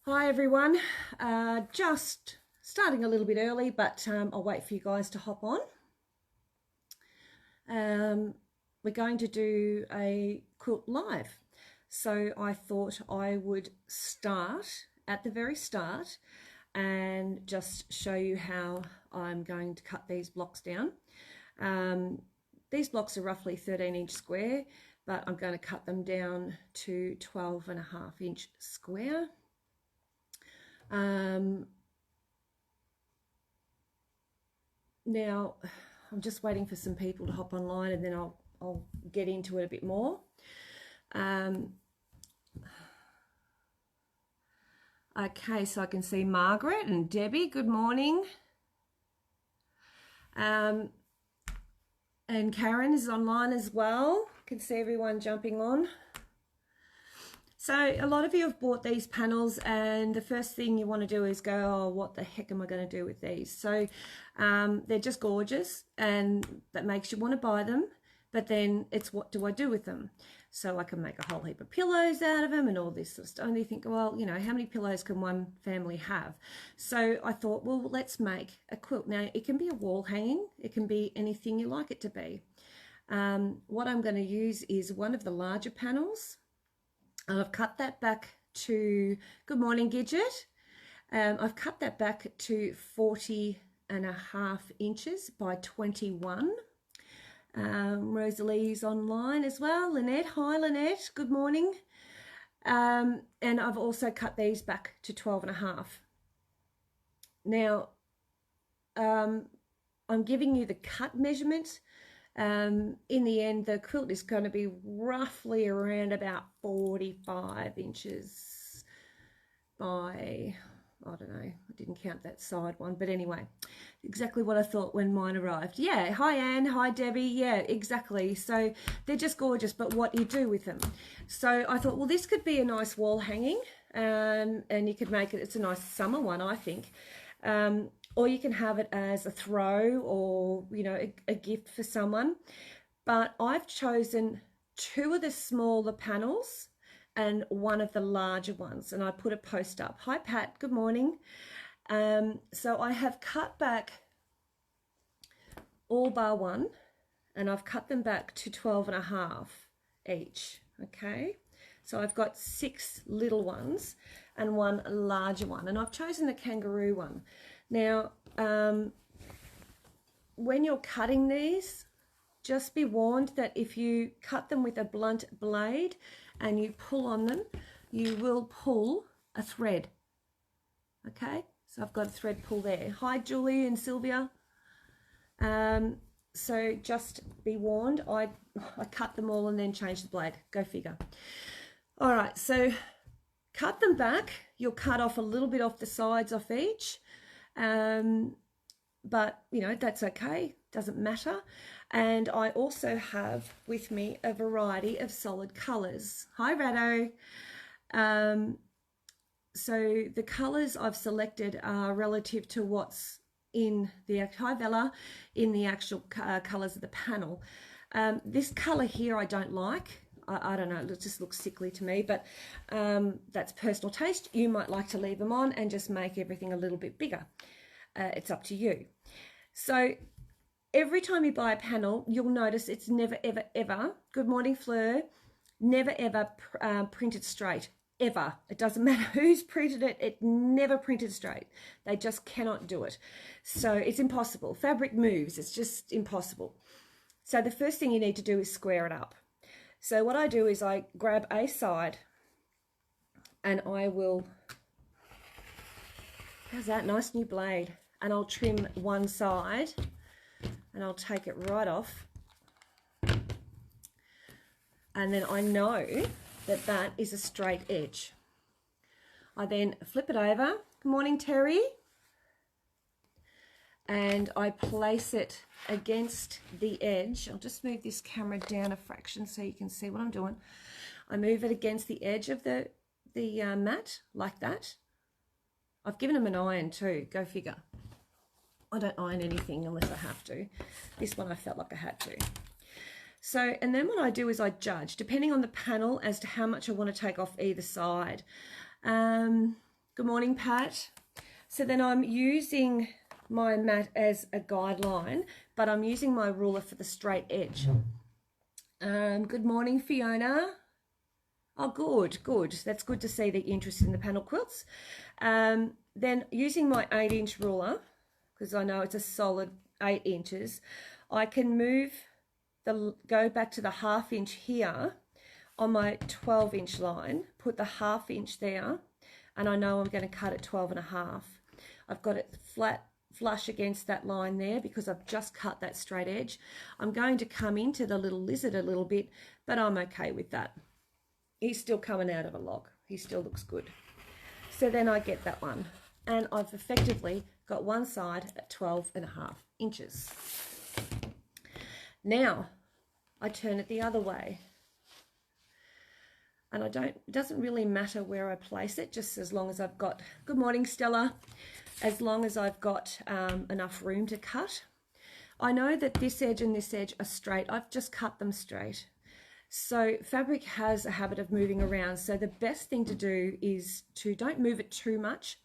Hi everyone, just starting a little bit early, but I'll wait for you guys to hop on. We're going to do a quilt live, so I thought I would start at the very start and just show you how I'm going to cut these blocks down. These blocks are roughly 13-inch square, but I'm going to cut them down to 12.5-inch square. Now I'm just waiting for some people to hop online, and then I'll get into it a bit more. Okay, so I can see Margaret and Debbie. Good morning. And Karen is online as well. Can see everyone jumping on. So a lot of you have bought these panels, and the first thing you want to do is go, oh, what the heck am I going to do with these? So they're just gorgeous, and that makes you want to buy them. But then it's, what do I do with them? So I can make a whole heap of pillows out of them and all this sort of stuff. And you think, well, you know, how many pillows can one family have? So I thought, well, let's make a quilt. Now, it can be a wall hanging. It can be anything you like it to be. What I'm going to use is one of the larger panels. I've cut that back to, good morning, Gidget. I've cut that back to 40.5 inches by 21. Rosalie's online as well. Lynette, hi Lynette, good morning. And I've also cut these back to 12.5. Now, I'm giving you the cut measurement. In the end, the quilt is going to be roughly around about 45 inches by, I don't know, I didn't count that side one, but anyway, exactly what I thought when mine arrived. Yeah, hi Anne, hi Debbie, yeah, exactly. So they're just gorgeous, but what you do with them. So I thought, well, this could be a nice wall hanging, and you could make it, it's a nice summer one, I think. Or you can have it as a throw, or, you know, a gift for someone. But I've chosen two of the smaller panels and one of the larger ones, and I put a post up. Hi Pat, good morning. So I have cut back all bar one, and I've cut them back to 12.5 each, okay? So I've got 6 little ones and 1 larger one, and I've chosen the kangaroo one. Now, when you're cutting these, just be warned that if you cut them with a blunt blade and you pull on them, you will pull a thread. Okay, so I've got a thread pull there. Hi, Julie and Sylvia. So just be warned, I cut them all and then change the blade. Go figure. All right, so cut them back. You'll cut off a little bit off the sides off each. But you know, that's okay, doesn't matter. And I also have with me a variety of solid colors. Hi Rado. So the colors I've selected are relative to what's in the, hi Bella, in the actual colors of the panel. This color here I don't like. I don't know, it just looks sickly to me, but that's personal taste. You might like to leave them on and just make everything a little bit bigger. It's up to you. So every time you buy a panel, you'll notice it's never, ever, ever, good morning Fleur, never, ever printed straight, ever. It doesn't matter who's printed it, it never printed straight. They just cannot do it. So it's impossible. Fabric moves, it's just impossible. So the first thing you need to do is square it up. So what I do is I grab a side and I will, how's that, nice new blade, and I'll trim one side and I'll take it right off, and then I know that that is a straight edge. I then flip it over, good morning Terry, and I place it against the edge. I'll just move this camera down a fraction so you can see what I'm doing. I move it against the edge of the mat like that. I've given them an iron too, go figure. I don't iron anything unless I have to. This one I felt like I had to. So, and then what I do is I judge, depending on the panel, as to how much I want to take off either side. Good morning, Pat. So then I'm using my mat as a guideline, but I'm using my ruler for the straight edge. Good morning, Fiona. Oh, good, good. That's good to see that you're interested in the panel quilts. Then using my 8-inch ruler, because I know it's a solid 8 inches, I can go back to the 1/2 inch here on my 12-inch line, put the 1/2 inch there, and I know I'm going to cut at 12.5. I've got it flush against that line there because I've just cut that straight edge. I'm going to come into the little lizard a little bit, but I'm okay with that. He's still coming out of a log. He still looks good. So then I get that one, and I've effectively got one side at 12.5 inches. Now I turn it the other way. And it doesn't really matter where I place it, just as long as I've got, good morning, Stella, as long as I've got enough room to cut. I know that this edge and this edge are straight. I've just cut them straight. So fabric has a habit of moving around. So the best thing to do is to don't move it too much.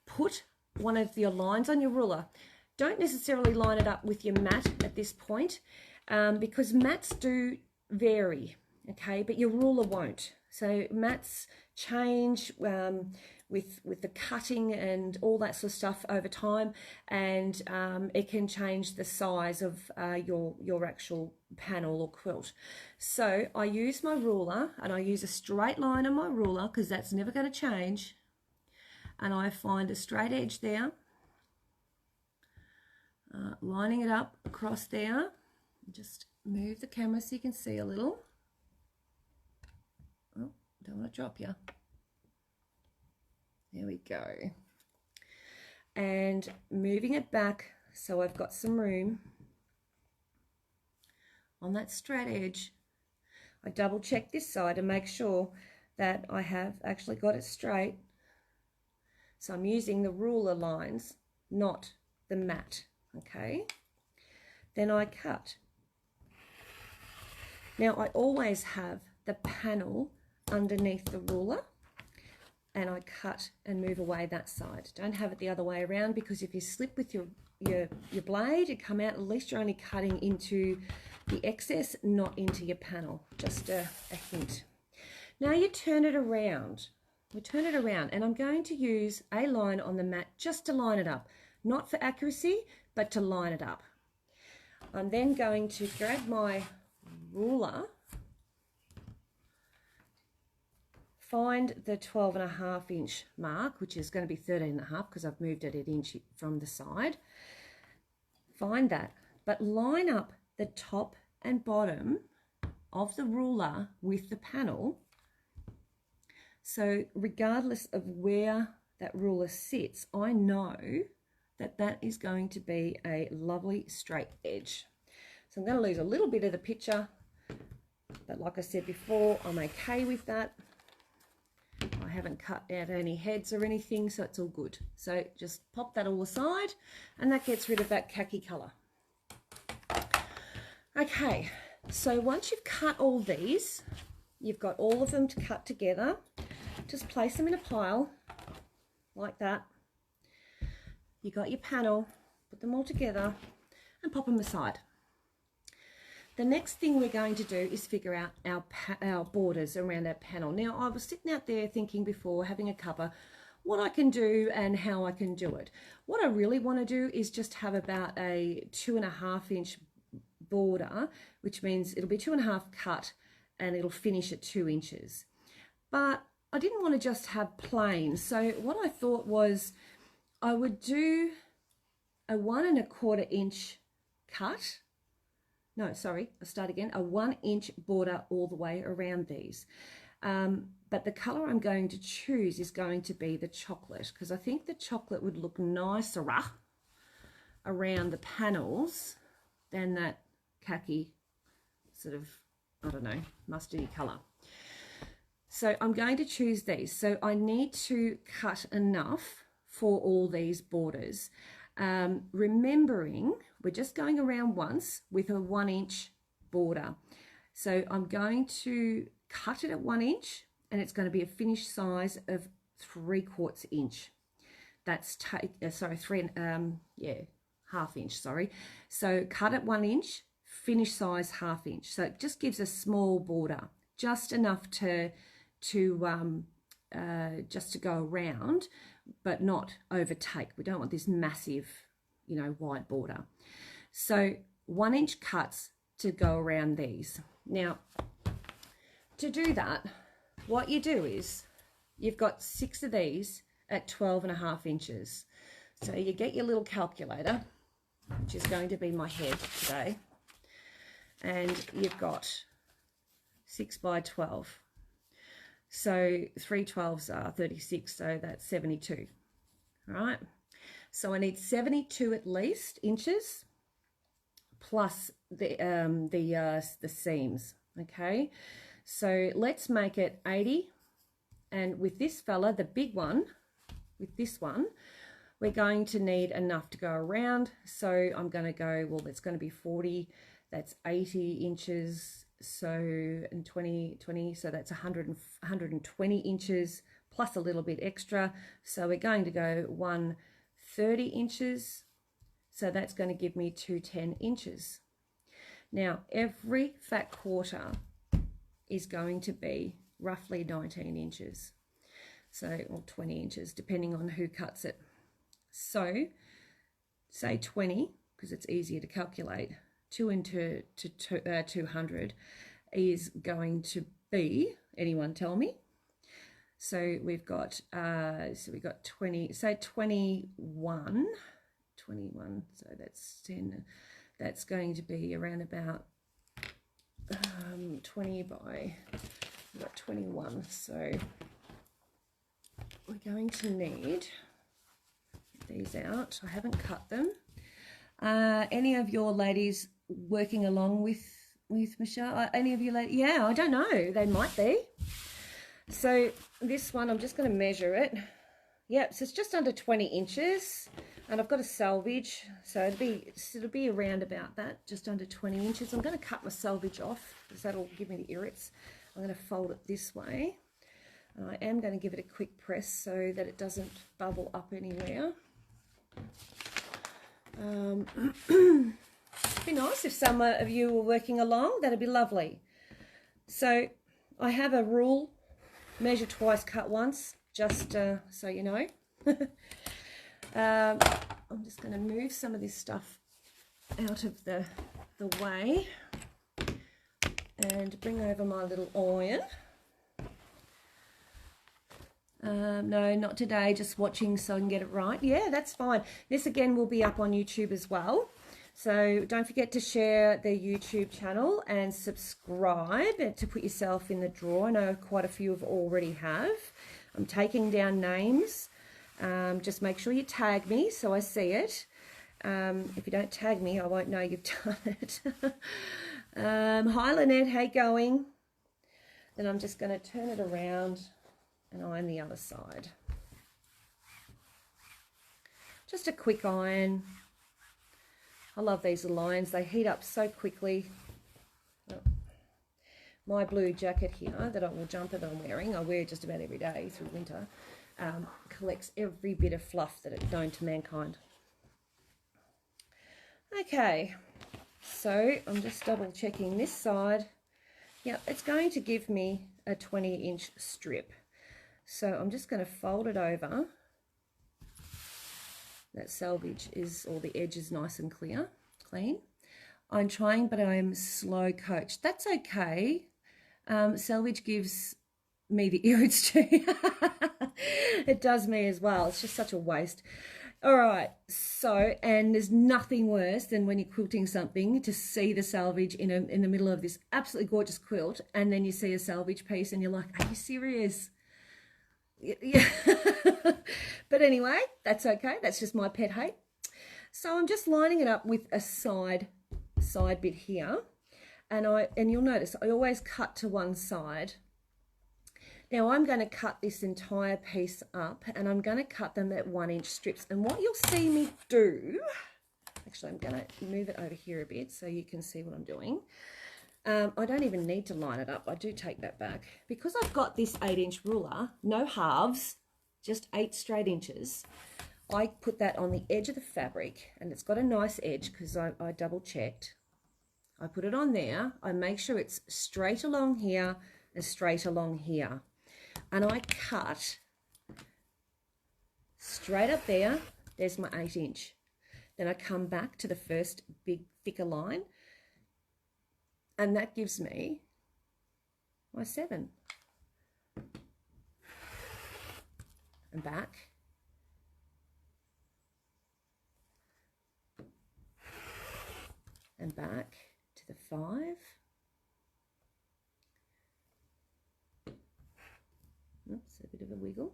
Put one of your lines on your ruler. Don't necessarily line it up with your mat at this point because mats do vary, okay, but your ruler won't. So mats change with the cutting and all that sort of stuff over time, and it can change the size of your actual panel or quilt. So I use my ruler, and I use a straight line on my ruler because that's never going to change, and I find a straight edge there, lining it up across there. Just move the camera so you can see a little. Oh, don't want to drop you. There we go. And moving it back so I've got some room on that straight edge. I double check this side and make sure that I have actually got it straight. So I'm using the ruler lines, not the mat, okay? Then I cut. Now I always have the panel underneath the ruler, and I cut and move away that side. Don't have it the other way around, because if you slip with your blade, you come out, at least you're only cutting into the excess, not into your panel. Just a hint. Now you turn it around. We turn it around, and I'm going to use a line on the mat just to line it up. Not for accuracy, but to line it up. I'm then going to grab my ruler, find the 12.5 inch mark, which is going to be 13.5 because I've moved it an inch from the side. Find that, but line up the top and bottom of the ruler with the panel. So regardless of where that ruler sits, I know that that is going to be a lovely straight edge. So I'm going to lose a little bit of the picture, but like I said before, I'm okay with that. I haven't cut out any heads or anything, so it's all good. So just pop that all aside, and that gets rid of that khaki colour. Okay, so once you've cut all these, you've got all of them to cut together. Just place them in a pile like that. You got your panel, put them all together and pop them aside. The next thing we're going to do is figure out our borders around our panel. Now, I was sitting out there thinking before, having a cuppa, what I can do and how I can do it. What I really want to do is just have about a 2.5 inch border, which means it'll be 2.5 cut and it'll finish at 2 inches. But I didn't want to just have plain. So what I thought was I would do a 1.25 inch cut. No, sorry, I'll start again. A 1 inch border all the way around these. But the colour I'm going to choose is going to be the chocolate, because I think the chocolate would look nicer around the panels than that khaki sort of, I don't know, mustardy colour. So I'm going to choose these. So I need to cut enough for all these borders. Remembering we're just going around once with a 1 inch border. So I'm going to cut it at 1 inch, and it's going to be a finished size of 3/4 inch. That's sorry, half inch, sorry. So cut at 1 inch, finish size 1/2 inch. So it just gives a small border, just enough to just to go around, but not overtake. We don't want this massive, you know, wide border. So 1 inch cuts to go around these. Now, to do that, what you do is you've got 6 of these at 12.5 inches. So you get your little calculator, which is going to be my head today, and you've got 6 by 12. So 3 12s are 36, so that's 72. All right. So I need 72 at least inches plus the seams. Okay. So let's make it 80. And with this fella, the big one, with this one, we're going to need enough to go around. So I'm going to go, well, it's going to be 40. That's 80 inches. So, and 20, so that's 120 inches plus a little bit extra. So we're going to go 130 inches. So that's going to give me 210 inches. Now, every fat quarter is going to be roughly 19 inches. So, or 20 inches, depending on who cuts it. So, say 20, because it's easier to calculate. 2 into 200 is going to be, anyone tell me? So we've got 20, say 21, so that's 10, that's going to be around about 20 by, we've got 21, so we're going to need these out. I haven't cut them. Any of your ladies working along with Michelle? Any of you ladies? Yeah, I don't know. They might be. So this one, I'm just going to measure it. Yep, so it's just under 20 inches, and I've got a selvage, so it'll be around about that, just under 20 inches. I'm going to cut my selvage off because that'll give me the irrits. I'm going to fold it this way. I am going to give it a quick press so that it doesn't bubble up anywhere. It'd be nice if some of you were working along. That'd be lovely. So I have a rule: measure twice, cut once, just so you know. I'm just going to move some of this stuff out of the way and bring over my little iron. No, not today, just watching so I can get it right. Yeah, that's fine. This again will be up on YouTube as well. So don't forget to share the YouTube channel and subscribe to put yourself in the draw. I know quite a few of already have. I'm taking down names. Just make sure you tag me so I see it. If you don't tag me, I won't know you've done it. Hi Lynette, how you going? Then I'm just going to turn it around and iron the other side. Just a quick iron. I love these little irons. They heat up so quickly. Oh. My blue jacket here, jumper that I'm wearing, I wear just about every day through winter, collects every bit of fluff that it's known to mankind. Okay, so I'm just double checking this side. Yeah, it's going to give me a 20-inch strip. So I'm just going to fold it over. That selvage is, or the edge is nice and clean. I'm trying, but I'm slow coached. That's okay. Selvage gives me the irrits too. It does me as well. It's just such a waste. All right, so, and there's nothing worse than when you're quilting something to see the selvage in the middle of this absolutely gorgeous quilt, and then you see a selvage piece and you're like, are you serious? Yeah. But anyway, that's okay. That's just my pet hate. So I'm just lining it up with a side bit here, and you'll notice I always cut to one side. Now I'm going to cut this entire piece up, and I'm going to cut them at 1-inch strips. And what you'll see me do, actually I'm going to move it over here a bit so you can see what I'm doing. I don't even need to line it up. I do take that back. Because I've got this 8-inch ruler, no halves, just 8 straight inches. I put that on the edge of the fabric, and it's got a nice edge because I double checked. I put it on there. I make sure it's straight along here and straight along here. And I cut straight up there. There's my 8 inch. Then I come back to the first big thicker line, and that gives me my 7. And back. And back to the 5. Oops, a bit of a wiggle.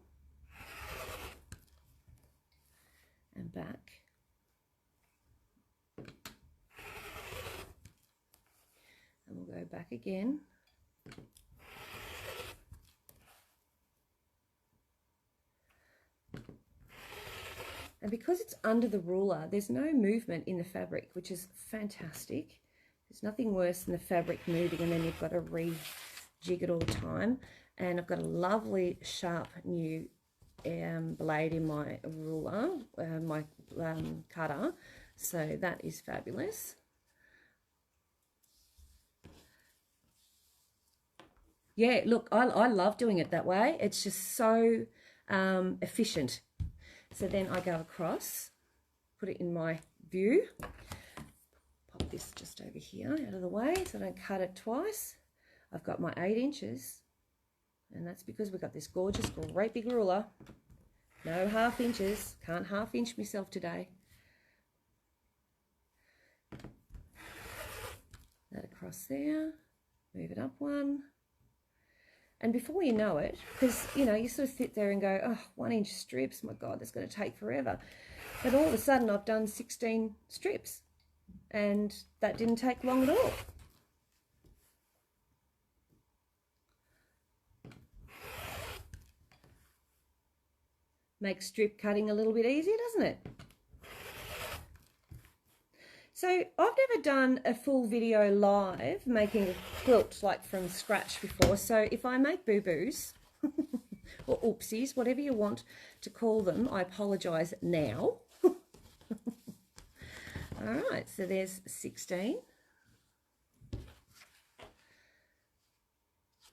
And back. And we'll go back again. And because it's under the ruler, there's no movement in the fabric, which is fantastic. There's nothing worse than the fabric moving and then you've got to rejig it all the time. And I've got a lovely sharp new blade in my ruler, my cutter. So that is fabulous. Yeah, look, I love doing it that way. It's just so efficient. So then I go across, put it in my view, pop this just over here out of the way so I don't cut it twice. I've got my 8 inches, and that's because we've got this gorgeous, great big ruler. No half inches, can't half inch myself today. That across there, move it up 1. And before you know it, because, you know, you sort of sit there and go, oh, 1 inch strips, my God, that's going to take forever. But all of a sudden I've done 16 strips and that didn't take long at all. Makes strip cutting a little bit easier, doesn't it? So I've never done a full video live making a quilt like from scratch before. So if I make boo-boos or oopsies, whatever you want to call them, I apologise now. All right, so there's 16.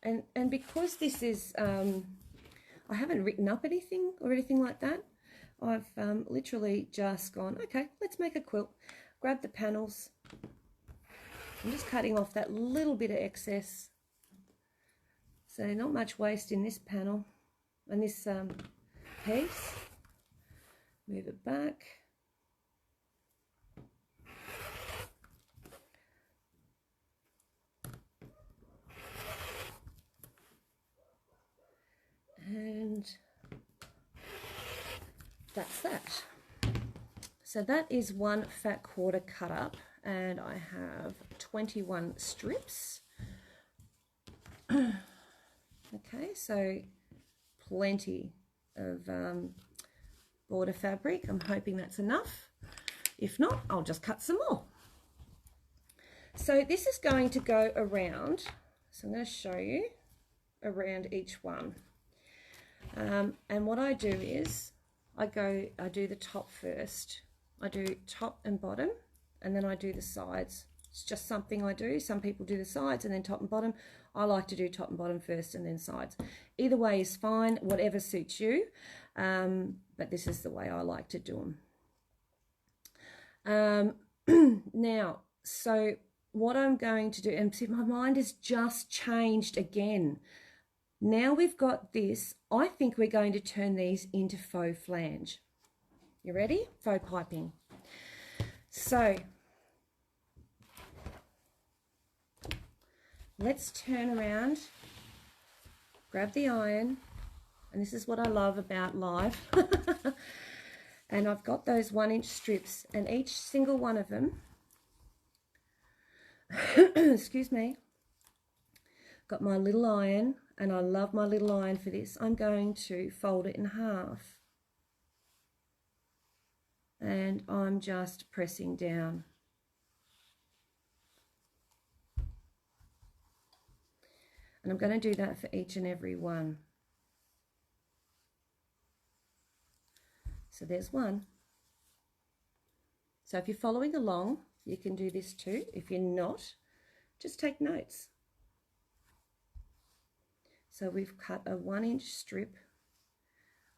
And because this is, I haven't written up anything or anything like that. I've literally just gone, okay, let's make a quilt. Grab the panels. I'm just cutting off that little bit of excess. So not much waste in this panel and this piece. Move it back. And that's that. So that is 1 fat quarter cut up, and I have 21 strips. Okay, so plenty of border fabric. I'm hoping that's enough. If not, I'll just cut some more. So this is going to go around, so I'm going to show you around each one. And what I do is I do the top first. I do top and bottom, and then I do the sides. It's just something I do. Some people do the sides and then top and bottom. I like to do top and bottom first and then sides. Either way is fine, whatever suits you. But this is the way I like to do them. Now, so what I'm going to do, and see, my mind has just changed again. Now we've got this, I think we're going to turn these into faux flange. You ready? Faux piping. So let's turn around, grab the iron, and this is what I love about live. And I've got those 1 inch strips, and each single one of them, excuse me, got my little iron, and I love my little iron for this. I'm going to fold it in half. And I'm just pressing down. And I'm going to do that for each and every one. So there's one. So if you're following along, you can do this too. If you're not, just take notes. So we've cut a 1-inch strip.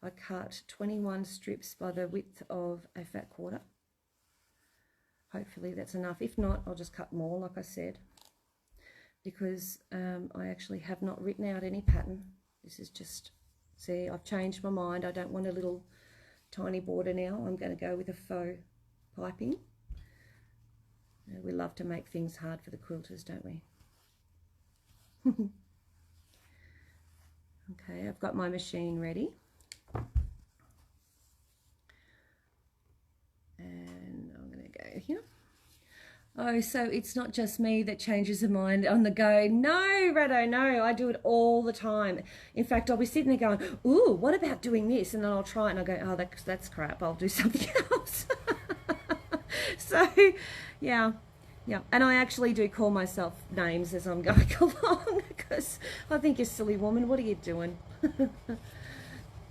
I cut 21 strips by the width of a fat quarter. Hopefully that's enough. If not, I'll just cut more, like I said, because I actually have not written out any pattern. This is just, see, I've changed my mind. I don't want a little tiny border now. I'm going to go with a faux piping. We love to make things hard for the quilters, don't we? Okay, I've got my machine ready. And I'm going to go here. Oh, so it's not just me that changes her mind on the go. No, Rado, no, I do it all the time. In fact, I'll be sitting there going, ooh, what about doing this? And then I'll try it and I'll go, oh, that's crap. I'll do something else. So, yeah. And I actually do call myself names as I'm going along because I think, you silly woman, what are you doing?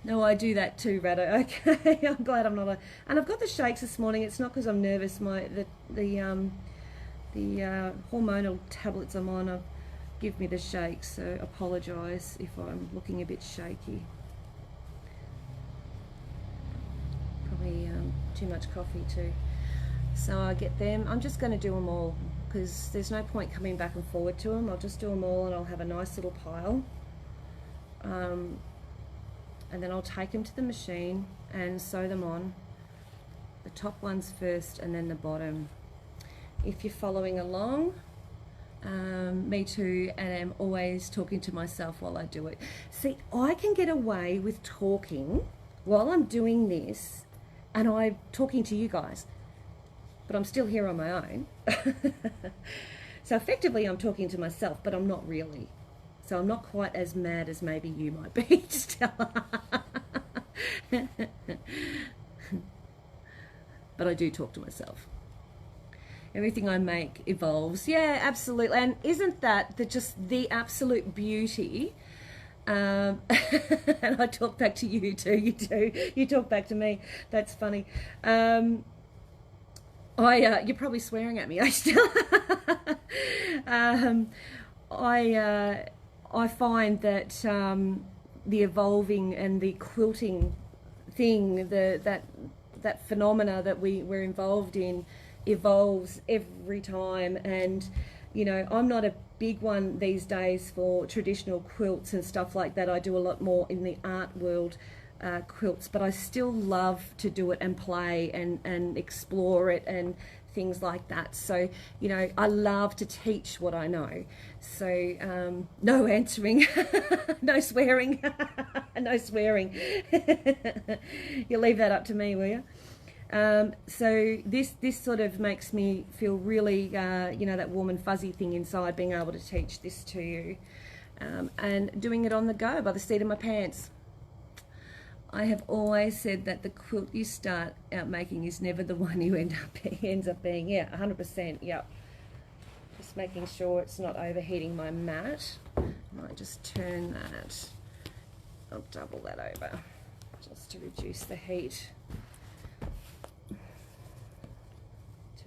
No, I do that too, Rado. Okay, I'm glad I'm not. And I've got the shakes this morning. It's not because I'm nervous. The hormonal tablets I'm on give me the shakes. So apologise if I'm looking a bit shaky. Probably too much coffee too. So I get them. I'm just going to do them all because there's no point coming back and forward to them. I'll just do them all and I'll have a nice little pile. And then I'll take them to the machine and sew them on. The top ones first and then the bottom. If you're following along, me too, and I'm always talking to myself while I do it. See, I can get away with talking while I'm doing this and I'm talking to you guys, but I'm still here on my own. So effectively I'm talking to myself, but I'm not really. So I'm not quite as mad as maybe you might be, Stella. But I do talk to myself. Everything I make evolves. Yeah, absolutely. And isn't that just the absolute beauty? And I talk back to you too. You do. You talk back to me. That's funny. You're probably swearing at me, Stella. I find that the evolving and the quilting thing, that phenomena that we're involved in, evolves every time. And you know, I'm not a big one these days for traditional quilts and stuff like that. I do a lot more in the art world, quilts, but I still love to do it and play and explore it and things like that. So, you know, I love to teach what I know. So, no answering, no swearing, no swearing. You leave that up to me, will you? So this sort of makes me feel really, you know, that warm and fuzzy thing inside, being able to teach this to you, and doing it on the go by the seat of my pants. I have always said that the quilt you start out making is never the one you ends up being. Yeah, 100%. Yep. Just making sure it's not overheating my mat. I might just turn that. I'll double that over just to reduce the heat to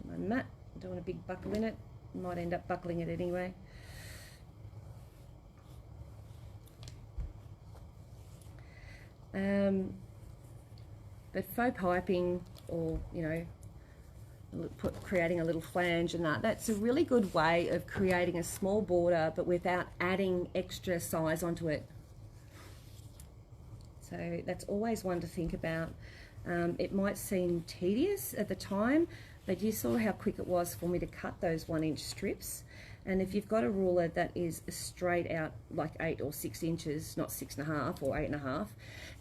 my mat. I don't want a big buckle in it. Might end up buckling it anyway. But faux piping, or you know, creating a little flange and that's a really good way of creating a small border but without adding extra size onto it. So that's always one to think about. It might seem tedious at the time, but you saw how quick it was for me to cut those 1-inch strips. And if you've got a ruler that is straight out like 8 or 6 inches, not 6.5 or 8.5,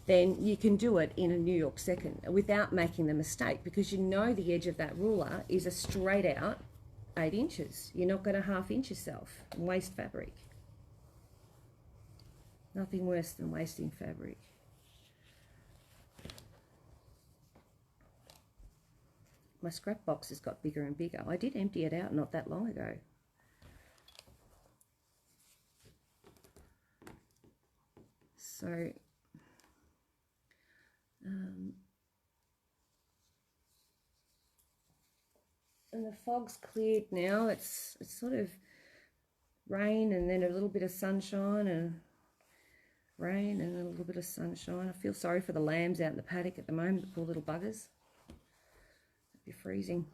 then you can do it in a New York second without making the mistake, because you know the edge of that ruler is a straight out 8 inches. You're not going to half inch yourself and waste fabric. Nothing worse than wasting fabric. My scrap box has got bigger and bigger. I did empty it out not that long ago. So, and the fog's cleared now. It's sort of rain and then a little bit of sunshine and rain and a little bit of sunshine. I feel sorry for the lambs out in the paddock at the moment, the poor little buggers. They'd be freezing.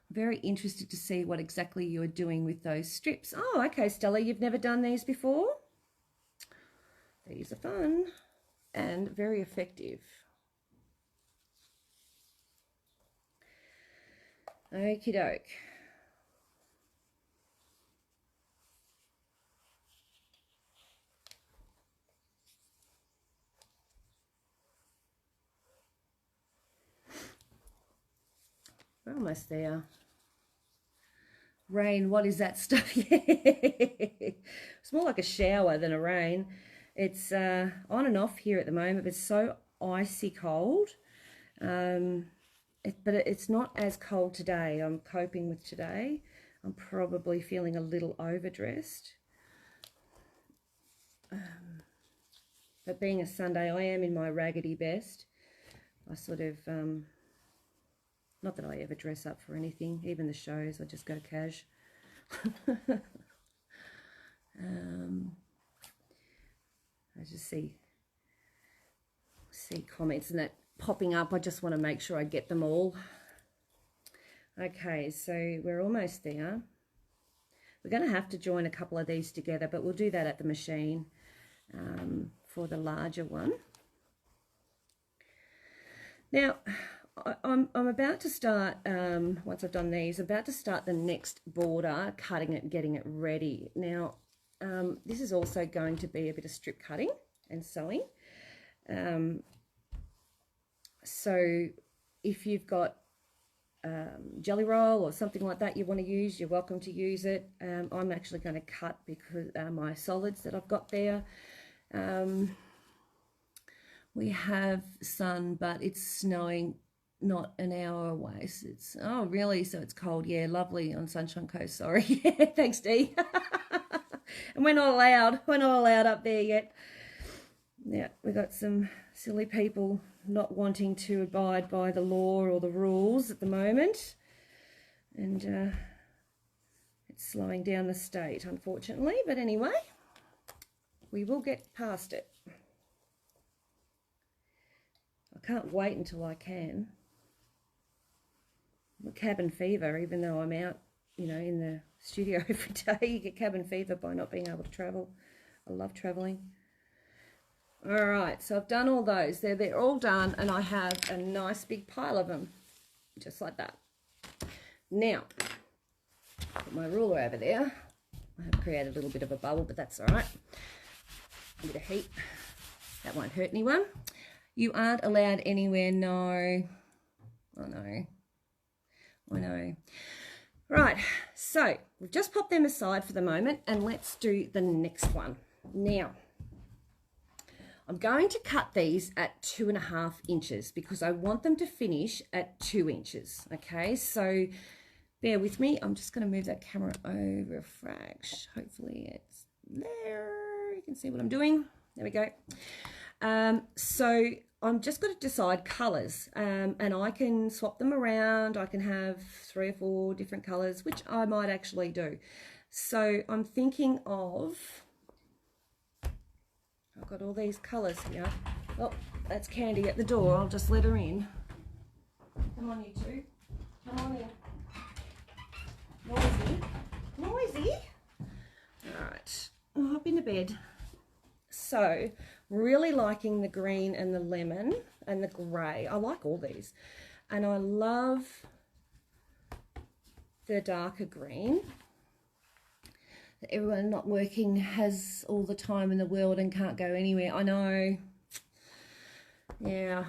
I'm very interested to see what exactly you're doing with those strips. Oh, okay, Stella, you've never done these before? These are fun and very effective. Okie doke. We're almost there. Rain, what is that stuff? It's more like a shower than a rain. It's on and off here at the moment, but it's so icy cold. But it's not as cold today. I'm coping with today. I'm probably feeling a little overdressed. But being a Sunday, I am in my raggedy best. I sort of... not that I ever dress up for anything, even the shows, I just go cash. I just see comments and that popping up. I just want to make sure I get them all. Okay, so we're almost there. We're going to have to join a couple of these together, but we'll do that at the machine for the larger one. Now, I'm about to start, once I've done these, about to start the next border, cutting it, getting it ready. Now, this is also going to be a bit of strip cutting and sewing. So if you've got jelly roll or something like that you want to use, you're welcome to use it. I'm actually going to cut because my solids that I've got there. We have sun, but it's snowing not an hour away. So it's, oh really, so it's cold. Yeah, lovely on Sunshine Coast, sorry. Thanks, Dee. And we're not allowed up there yet. Yeah, we've got some silly people not wanting to abide by the law or the rules at the moment, and it's slowing down the state, unfortunately, but anyway, we will get past it. I can't wait until I can. Cabin fever, even though I'm out, you know, in the studio every day. You get cabin fever by not being able to travel. I love traveling. All right, so I've done all those. They're all done, and I have a nice big pile of them, just like that. Now, put my ruler over there. I have created a little bit of a bubble, but that's all right. A bit of heat. That won't hurt anyone. You aren't allowed anywhere, no. Oh, no. I know. Right, so we've just popped them aside for the moment, and let's do the next one. Now, I'm going to cut these at 2.5 inches because I want them to finish at 2 inches. Okay, so bear with me. I'm just going to move that camera over a fraction. Hopefully it's there. You can see what I'm doing. There we go. So I'm just going to decide colours, and I can swap them around. I can have 3 or 4 different colours, which I might actually do. So I'm thinking of... I've got all these colours here. Oh, that's Candy at the door. I'll just let her in. Come on, you two. Come on in. Noisy. Noisy. All right. I'll hop into bed. So, really liking the green and the lemon and the grey. I like all these. And I love the darker green. Everyone not working has all the time in the world and can't go anywhere. I know. Yeah.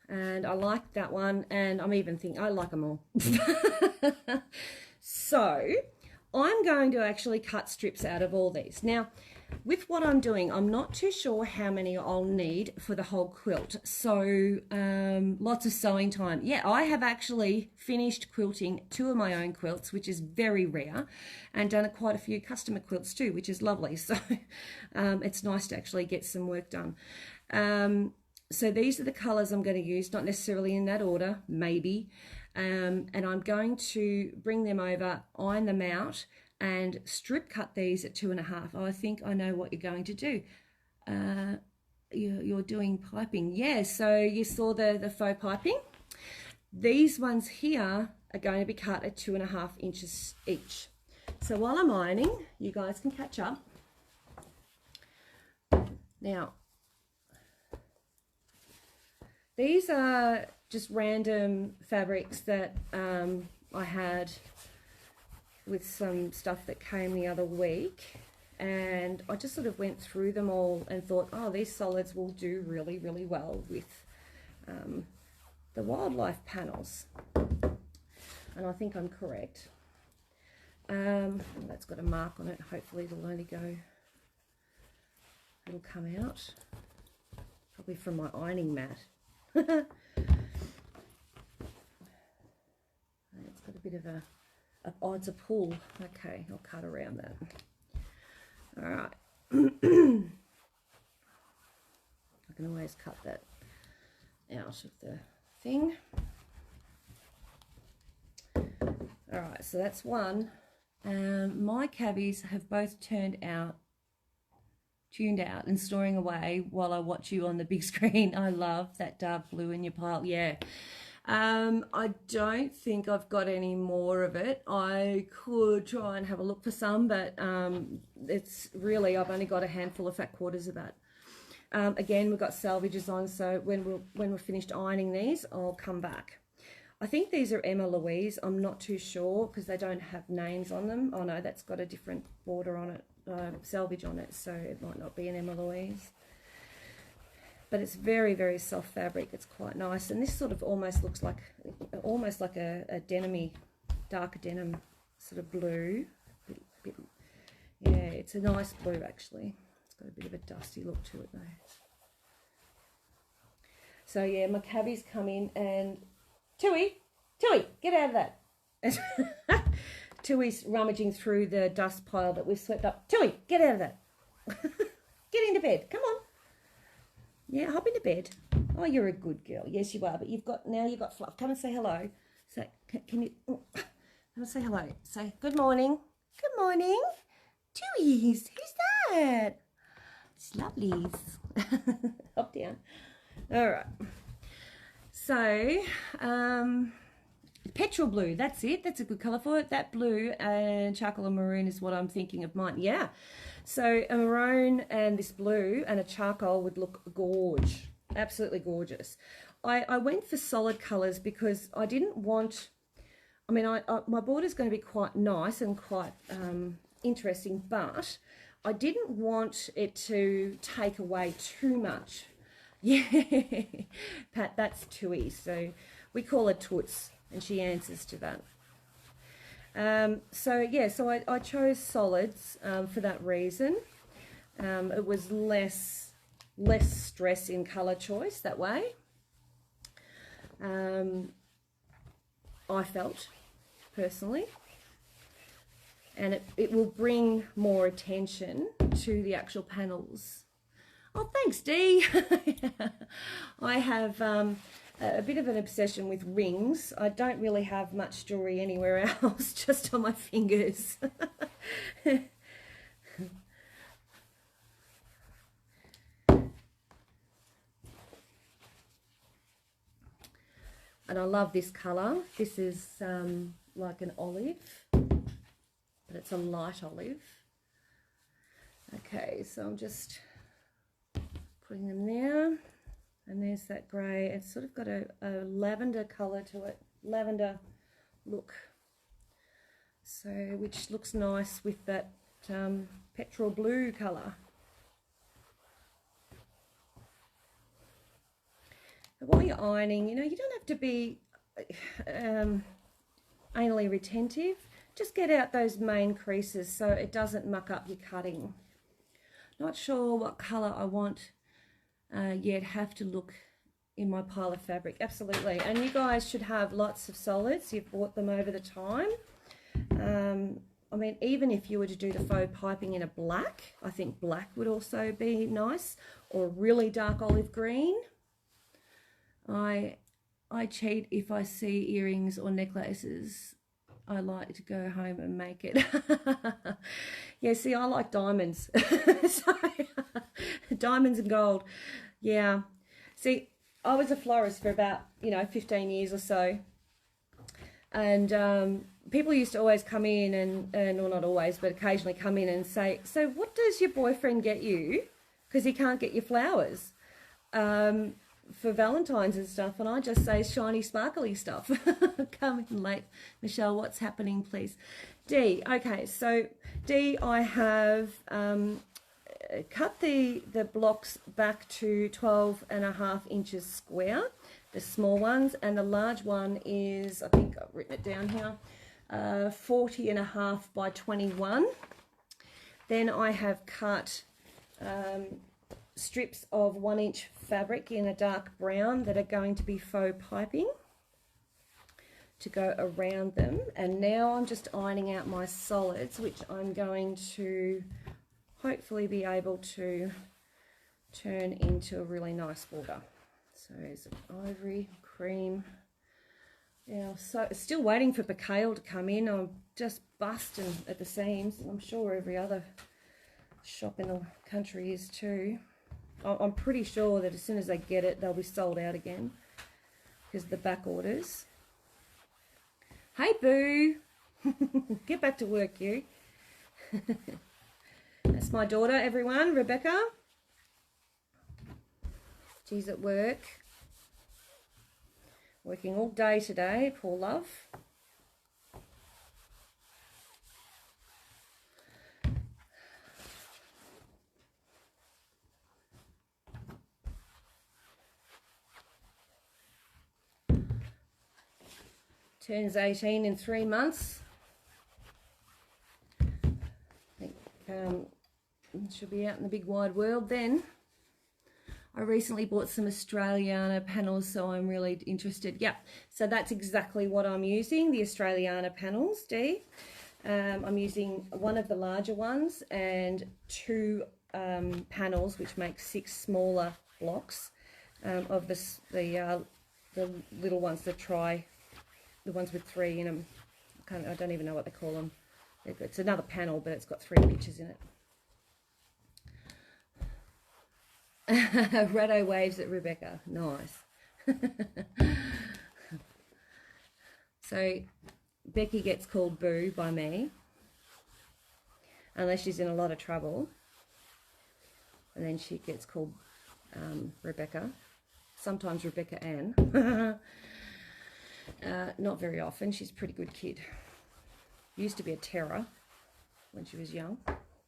And I like that one. And I'm even thinking, I like them all. So, I'm going to actually cut strips out of all these. Now, with what I'm doing, I'm not too sure how many I'll need for the whole quilt. So, lots of sewing time. Yeah, I have actually finished quilting 2 of my own quilts, which is very rare, and done quite a few customer quilts too, which is lovely. So, it's nice to actually get some work done. So these are the colours I'm going to use, not necessarily in that order, maybe. and I'm going to bring them over, iron them out, and strip cut these at 2.5. I think I know what you're going to do. You're doing piping. Yeah, so you saw the faux piping. These ones here are going to be cut at 2.5 inches each. So while I'm ironing, you guys can catch up. Now, these are just random fabrics that I had with some stuff that came the other week, and I just sort of went through them all and thought, oh, these solids will do really, really well with the wildlife panels, and I think I'm correct. That's got a mark on it. Hopefully it'll only go, it'll come out, probably from my ironing mat. It's got a bit of a oh, it's a pull. Okay, I'll cut around that. All right. I can always cut that out of the thing. All right, so that's one. My cabbies have both tuned out and storing away while I watch you on the big screen. I love that dark blue in your pile. Yeah. I don't think I've got any more of it. I could try and have a look for some, but it's really, I've only got a handful of fat quarters of that. Again, we've got salvages on, so when we're finished ironing these, I'll come back. I think these are Emma Louise. I'm not too sure because they don't have names on them. Oh no, that's got a different border on it, selvage on it, so it might not be an Emma Louise. But it's very, very soft fabric. It's quite nice, and this sort of almost looks like a denim-y, darker denim sort of blue. Yeah, it's a nice blue actually. It's got a bit of a dusty look to it though. So yeah, my cabbies come in and Tui, get out of that. Tui's rummaging through the dust pile that we've swept up. Tui, get out of that. Get into bed. Come on. Yeah, hop into bed. Oh, you're a good girl. Yes, you are. But you've got Fluff. Come and say hello. So can you come and say hello? Say good morning. Good morning. Tui's. Who's that? It's Lovelies. Hop down. All right. So, petrol blue, that's it. That's a good colour for it. That blue and charcoal and maroon is what I'm thinking of mine. Yeah. So a maroon and this blue and a charcoal would look gorge. Absolutely gorgeous. I went for solid colours because I didn't want, I mean, my border's going to be quite nice and quite interesting, but I didn't want it to take away too much. Yeah, Pat, that's Tui. So we call her Toots, and she answers to that. So yeah, so I chose solids for that reason. It was less stress in colour choice that way. I felt personally, and it will bring more attention to the actual panels. Oh, thanks, Dee. I have a bit of an obsession with rings. I don't really have much jewellery anywhere else, just on my fingers. And I love this colour. This is like an olive, but it's a light olive. Okay, so I'm just putting them there, and there's that grey. It's sort of got a lavender colour to it, lavender look, so which looks nice with that petrol blue colour. But while you're ironing, you know, you don't have to be anally retentive. Just get out those main creases so it doesn't muck up your cutting. Not sure what colour I want yet. Have to look in my pile of fabric. Absolutely. And you guys should have lots of solids. You've bought them over the time. I mean, even if you were to do the faux piping in a black, I think black would also be nice, or really dark olive green. I I cheat if I see earrings or necklaces. I like to go home and make it. Yeah, see, I like diamonds. So, diamonds and gold. Yeah. See, I was a florist for about, 15 years or so. And people used to always come in and, well, not always, but occasionally come in and say, so what does your boyfriend get you? Because he can't get you flowers. For Valentine's and stuff, and I just say shiny sparkly stuff. Come in late, Michelle. What's happening, please? D. Okay, so D, I have cut the blocks back to 12.5 inches square, the small ones, and the large one is, I think I've written it down here, 40.5 by 21. Then I have cut strips of 1-inch fabric in a dark brown that are going to be faux piping to go around them. And now I'm just ironing out my solids, which I'm going to hopefully be able to turn into a really nice border. So there's ivory, cream. Yeah, so still waiting for Bacale to come in. I'm just busting at the seams. I'm sure every other shop in the country is too. I'm pretty sure that as soon as they get it, they'll be sold out again because of the back orders. Hey, Boo. Get back to work, you. That's my daughter, everyone, Rebecca. She's at work. Working all day today, poor love. Turns 18 in 3 months. I think she'll be out in the big wide world then. I recently bought some Australiana panels, so I'm really interested. Yeah, so that's exactly what I'm using, the Australiana panels, D. I'm using one of the larger ones and 2 panels, which make 6 smaller blocks of the little ones that try. The ones with 3 in them. I don't even know what they call them. It's another panel, but it's got 3 pictures in it. Rado waves at Rebecca. Nice. So Becky gets called Boo by me, unless she's in a lot of trouble. And then she gets called Rebecca. Sometimes Rebecca Ann. Not very often. She's a pretty good kid. Used to be a terror when she was young,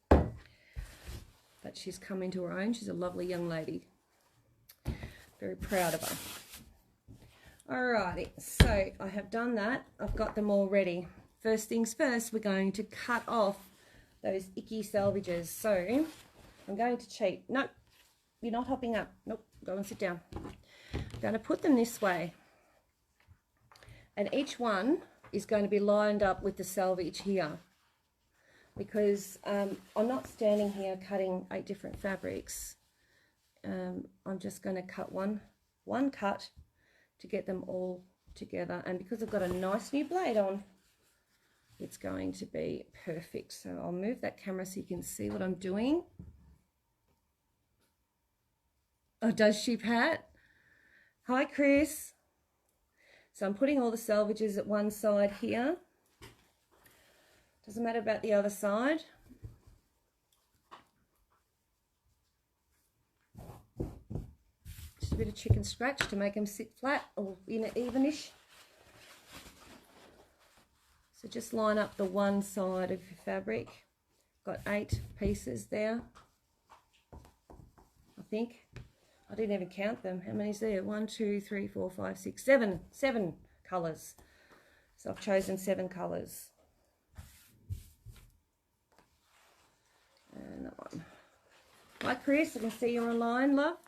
but she's come into her own. She's a lovely young lady. Very proud of her. Alrighty, so I have done that. I've got them all ready. First things first, we're going to cut off those icky selvages. So I'm going to cheat. Nope, you're not hopping up. Nope, go and sit down. I'm going to put them this way. And each one is going to be lined up with the selvage here, because I'm not standing here cutting 8 different fabrics. I'm just going to cut one cut to get them all together. And because I've got a nice new blade on, it's going to be perfect. So I'll move that camera so you can see what I'm doing. Oh, does she, Pat? Hi, Chris. So I'm putting all the selvages at one side here. Doesn't matter about the other side. Just a bit of chicken scratch to make them sit flat or in evenish. So just line up the one side of your fabric. Got 8 pieces there, I think. I didn't even count them. How many is there? 1, 2, 3, 4, 5, 6, 7. 7 colours. So I've chosen 7 colours. And that one. Hi, Chris. I can see you're online, love.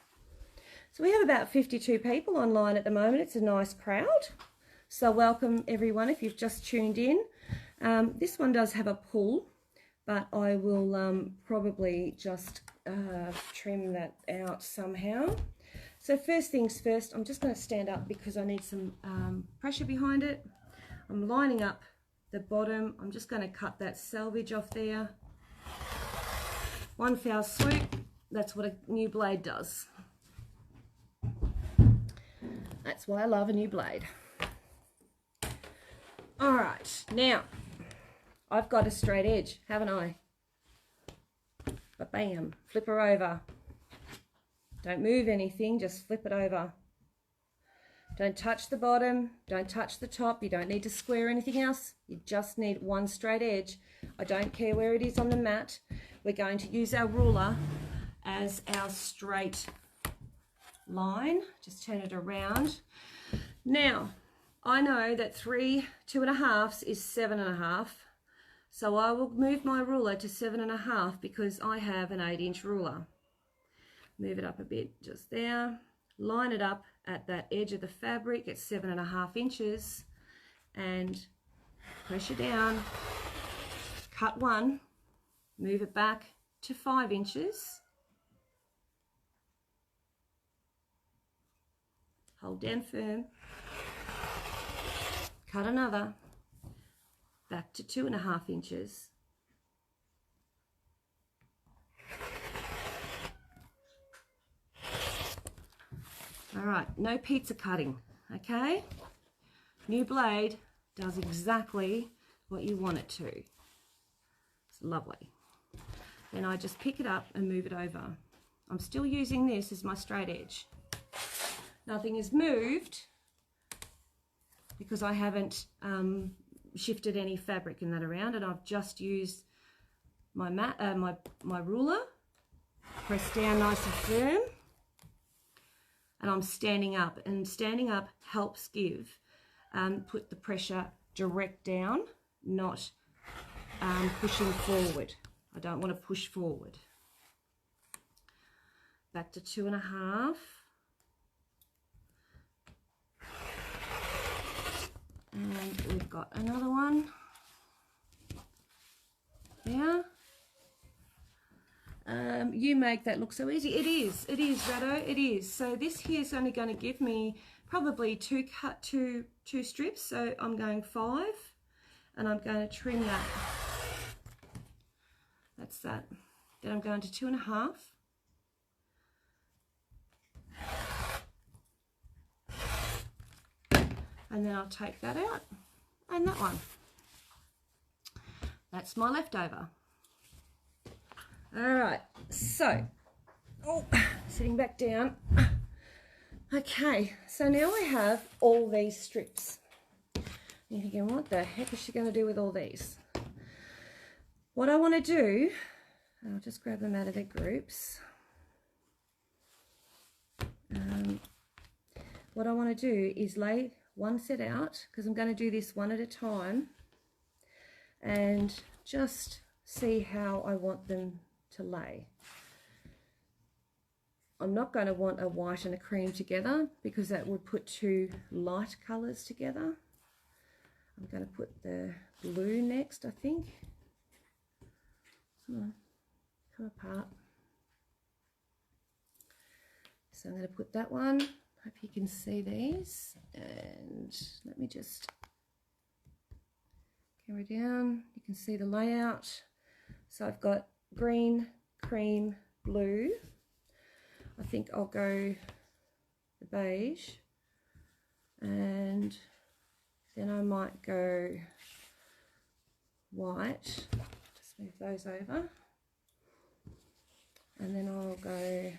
So we have about 52 people online at the moment. It's a nice crowd. So welcome, everyone, if you've just tuned in. This one does have a pull, but I will probably just trim that out somehow. So first things first, I'm just going to stand up because I need some pressure behind it. I'm lining up the bottom. I'm just going to cut that selvage off there. One foul swoop. That's what a new blade does. That's why I love a new blade. All right, now I've got a straight edge, haven't I? But bam, flip her over. Don't move anything, just flip it over. Don't touch the bottom, don't touch the top. You don't need to square anything else. You just need one straight edge. I don't care where it is on the mat. We're going to use our ruler as our straight line. Just turn it around. Now, I know that 3 2.5 is 7.5. So I will move my ruler to 7.5 because I have an 8-inch ruler. Move it up a bit just there. Line it up at that edge of the fabric at 7.5 inches and pressure down. Cut one. Move it back to 5 inches. Hold down firm. Cut another. Back to 2.5 inches. All right, no pizza cutting, okay? New blade does exactly what you want it to. It's lovely. Then I just pick it up and move it over. I'm still using this as my straight edge. Nothing is moved because I haven't shifted any fabric in that around, and I've just used my my ruler. Press down nice and firm, and I'm standing up, and standing up helps give put the pressure direct down, not pushing forward. I don't want to push forward. Back to 2.5. And we've got another one there. You make that look so easy. It is, Rado, it is. So this here is only going to give me probably two strips. So I'm going 5, and I'm going to trim that. That's that. Then I'm going to 2.5. And then I'll take that out, and that one. That's my leftover. All right, so, sitting back down. Okay, so now I have all these strips. You're thinking, what the heck is she going to do with all these? What I want to do, I'll just grab them out of their groups. What I want to do is lay one set out, because I'm going to do this one at a time, and just see how I want them to lay. I'm not going to want a white and a cream together because that would put two light colours together. I'm going to put the blue next, I think. Come on, come apart. So I'm going to put that one. Hope you can see these, and let me just camera down. You can see the layout. So I've got green, cream, blue. I think I'll go the beige, and then I might go white. Just move those over, and then I'll go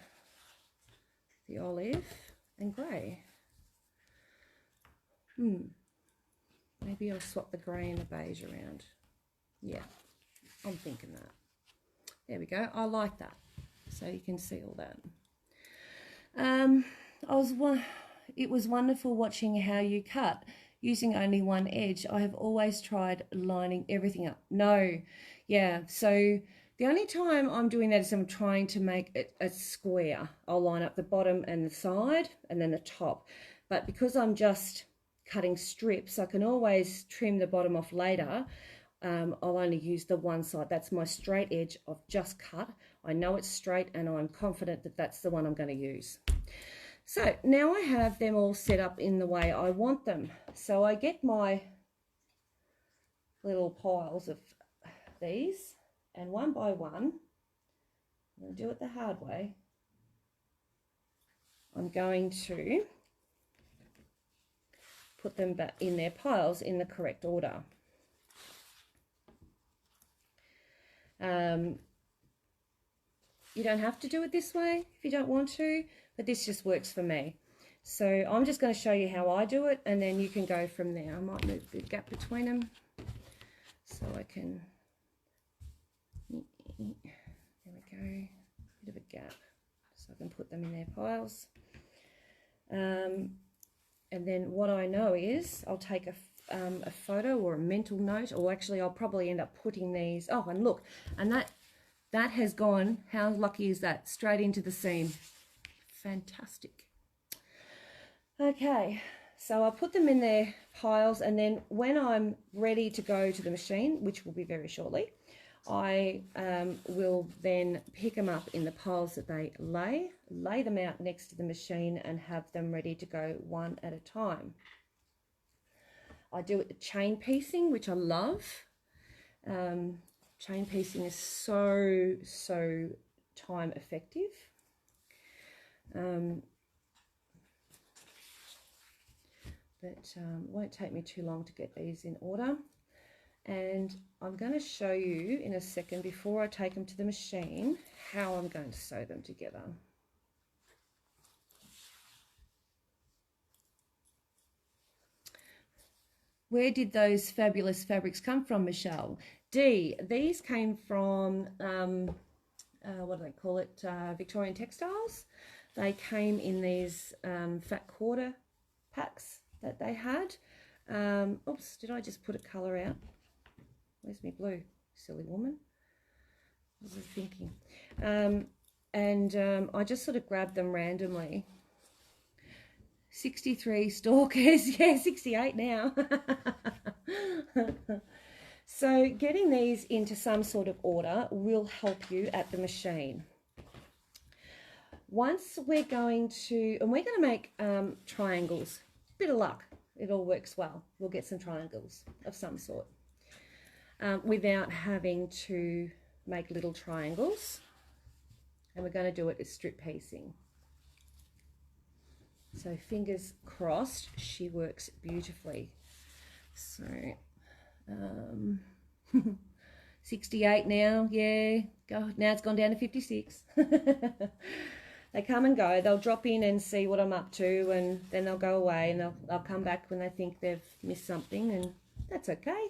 the olive and grey. Maybe I'll swap the grey and the beige around. Yeah, I'm thinking that. There we go. I like that. So you can see all that. It was wonderful watching how you cut using only one edge. I have always tried lining everything up. No, yeah. So the only time I'm doing that is I'm trying to make it a square. I'll line up the bottom and the side and then the top. But because I'm just cutting strips, I can always trim the bottom off later. I'll only use the one side. That's my straight edge I've just cut. I know it's straight, and I'm confident that that's the one I'm going to use. So now I have them all set up in the way I want them. So I get my little piles of these, and one by one, I'm going to do it the hard way. I'm going to put them back in their piles in the correct order. You don't have to do it this way if you don't want to, but this just works for me. So I'm just going to show you how I do it, and then you can go from there. I might move the gap between them so I can, there we go, bit of a gap so I can put them in their piles. And then what I know is I'll take a photo or a mental note, or actually I'll probably end up putting these, oh, and look, and that has gone, how lucky is that, straight into the seam. Fantastic. Okay, so I'll put them in their piles, and then when I'm ready to go to the machine, which will be very shortly, I will then pick them up in the piles that they lay them out next to the machine, and have them ready to go one at a time. I do it the chain piecing, which I love. Chain piecing is so time effective. But it won't take me too long to get these in order. And I'm going to show you in a second, before I take them to the machine, how I'm going to sew them together. Where did those fabulous fabrics come from, Michelle? Dee, these came from, what do they call it, Victorian Textiles. They came in these fat quarter packs that they had. Oops, did I just put a colour out? Where's my blue? Silly woman. What was I thinking? I just sort of grabbed them randomly. 63 stalkers, yeah, 68 now. So getting these into some sort of order will help you at the machine. Once we're going to, and we're going to make triangles. Bit of luck, it all works well. We'll get some triangles of some sort without having to make little triangles. And we're going to do it with strip piecing. So fingers crossed, she works beautifully. So 68 now, yeah. God, now it's gone down to 56. They come and go. They'll drop in and see what I'm up to, and then they'll go away, and they'll come back when they think they've missed something, and that's okay.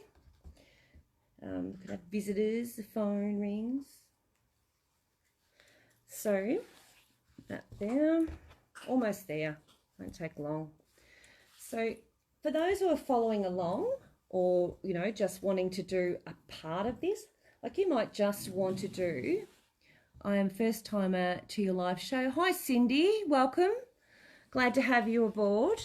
Could have visitors, the phone rings. So that there, almost there. Won't take long. So for those who are following along, or you know, just wanting to do a part of this, like you might just want to do, I am first timer to your live show. Hi Cindy, welcome. Glad to have you aboard.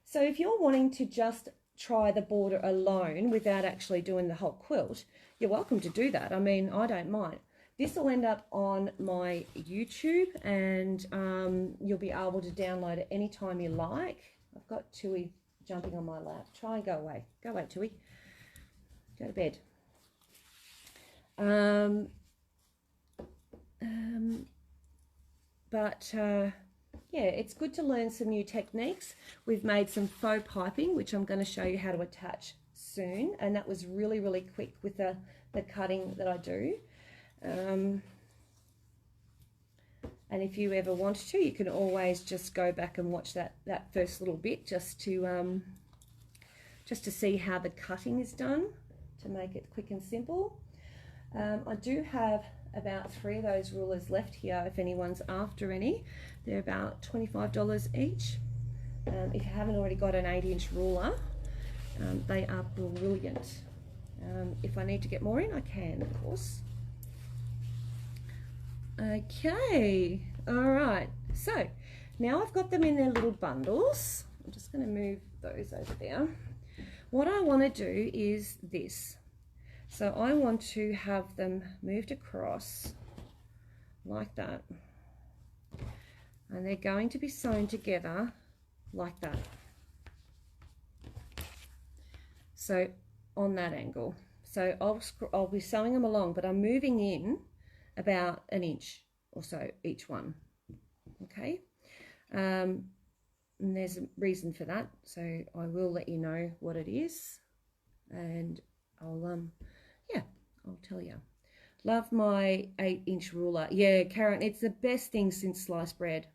So if you're wanting to just try the border alone without actually doing the whole quilt, you're welcome to do that. I mean, I don't mind. This will end up on my YouTube, and you'll be able to download it anytime you like. I've got Tui jumping on my lap. Try and go away. Go away, Tui. Go to bed. Yeah, it's good to learn some new techniques. We've made some faux piping, which I'm going to show you how to attach soon. And that was really, really quick with the cutting that I do. And if you ever wanted to, you can always just go back and watch that first little bit just to see how the cutting is done, to make it quick and simple. I do have about 3 of those rulers left here if anyone's after any. They're about $25 each. If you haven't already got an 8-inch ruler, they are brilliant. If I need to get more in, I can, of course. Okay, all right, so now I've got them in their little bundles. I'm just going to move those over there. What I want to do is this. So I want to have them moved across like that. and they're going to be sewn together like that. So on that angle. So I'll be sewing them along, but I'm moving in about an inch or so each one. Okay. And there's a reason for that, so I will let you know what it is, and I'll tell you. Love my 8-inch ruler. Yeah, Karen, it's the best thing since sliced bread.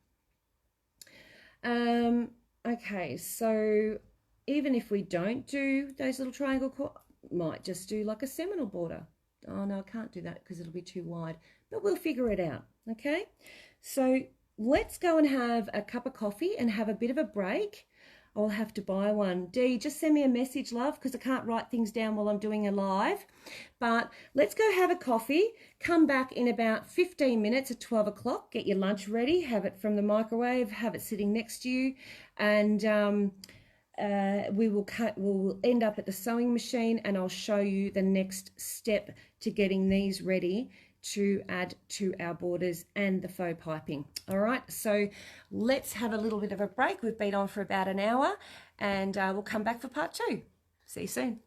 Okay, so even if we don't do those little triangle, might just do like a seminal border. Oh no, I can't do that because it'll be too wide, but we'll figure it out. Okay, so let's go and have a cup of coffee and have a bit of a break. I'll have to buy one. Dee, just send me a message, love, because I can't write things down while I'm doing a live. But let's go have a coffee. Come back in about 15 minutes at 12 o'clock. Get your lunch ready. Have it from the microwave. Have it sitting next to you. And we'll end up at the sewing machine, and I'll show you the next step to getting these ready to add to our borders and the faux piping. All right, so let's have a little bit of a break. We've been on for about an hour, and we'll come back for part 2. See you soon.